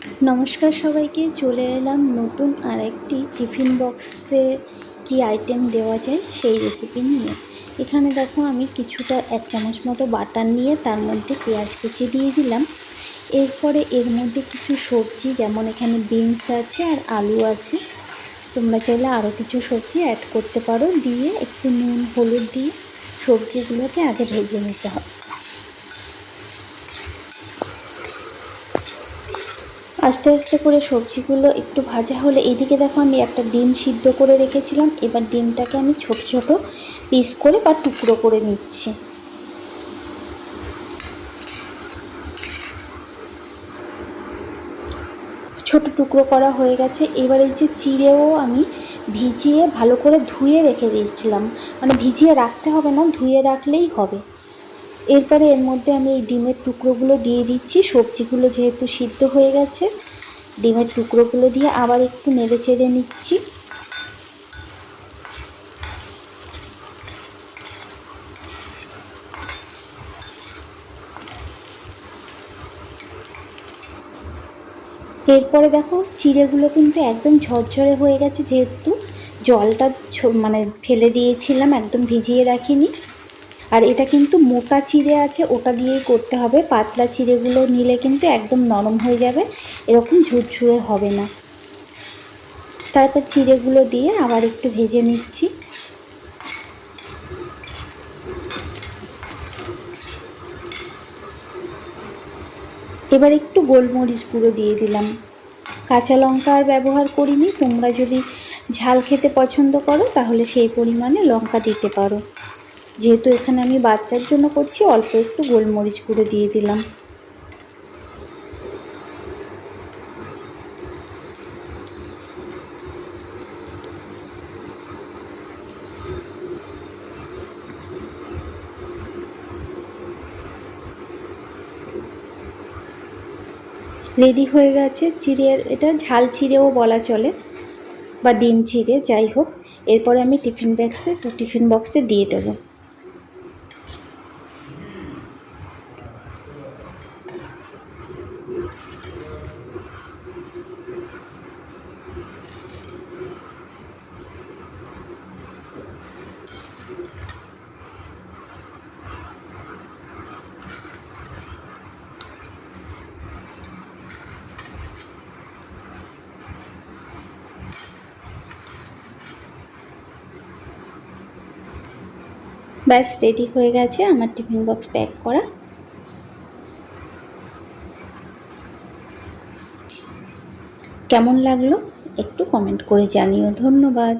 নমস্কার সবাইকে, চলে এলাম নতুন আরেকটি টিফিন বক্সে কি আইটেম দেওয়া যায় সেই রেসিপি নিয়ে। এখানে দেখো আমি কিছুটা 1 চামচ মতো বাটার নিয়ে তার মধ্যে পেঁয়াজ কুচি দিয়ে দিলাম। এরপরে এর মধ্যে কিছু সবজি, যেমন এখানে বিনস আছে আর আলু আছে, তোমরা চাইলে আরও কিছু সবজি অ্যাড করতে পারো। দিয়ে একটু নুন হলুদ দিয়ে সবজিগুলোকে আগে ভেজে নিতে হবে। আস্তে আস্তে করে সবজিগুলো একটু ভাজা হলে, এইদিকে দেখো আমি একটা ডিম সিদ্ধ করে রেখেছিলাম। এবার ডিমটাকে আমি ছোট ছোট পিস করে বা টুকরো করে নিচ্ছি। ছোট টুকরো করা হয়ে গেছে। এবার এই যে চিড়েও আমি ভিজিয়ে ভালো করে ধুয়ে রেখে দিয়েছিলাম, মানে ভিজিয়ে রাখতে হবে না, ধুয়ে রাখলেই হবে। এরপরে এর মধ্যে আমি এই ডিমের টুকরোগুলো দিয়ে দিচ্ছি। সবজিগুলো যেহেতু সিদ্ধ হয়ে গেছে, ডিমের টুকরোগুলো দিয়ে আবার একটু নেড়ে চেড়ে নিচ্ছি। এরপরে দেখো চিড়েগুলো কিন্তু একদম ঝরঝরে হয়ে গেছে, যেহেতু জলটা মানে ফেলে দিয়েছিলাম, একদম ভিজিয়ে রাখিনি। আর এটা কিন্তু মোটা চিড়ে আছে, ওটা দিয়েই করতে হবে। পাতলা চিড়েগুলো নিলে কিন্তু একদম নরম হয়ে যাবে, এরকম ঝুরঝুরে হবে না। তারপর চিড়েগুলো দিয়ে আবার একটু ভেজে নিচ্ছি। এবার একটু গোলমরিচ গুঁড়ো দিয়ে দিলাম। কাঁচা লঙ্কা আর ব্যবহার করিনি, তোমরা যদি ঝাল খেতে পছন্দ করো তাহলে সেই পরিমাণে লঙ্কা দিতে পারো। যেহেতু এখানে আমি বাচ্চার জন্য করছি, অল্প একটু গোলমরিচ গুঁড়ো দিয়ে দিলাম। রেডি হয়ে গেছে চিড়ের, এটা ঝাল চিড়েও বলা চলে বা ডিম চিড়ে, যাই হোক। এরপরে আমি টিফিন বক্সে দিয়ে দেবো। ব্যাস রেডি হয়ে গেছে আমার টিফিন বক্স প্যাক করা। কেমন লাগলো একটু কমেন্ট করে জানিও। ধন্যবাদ।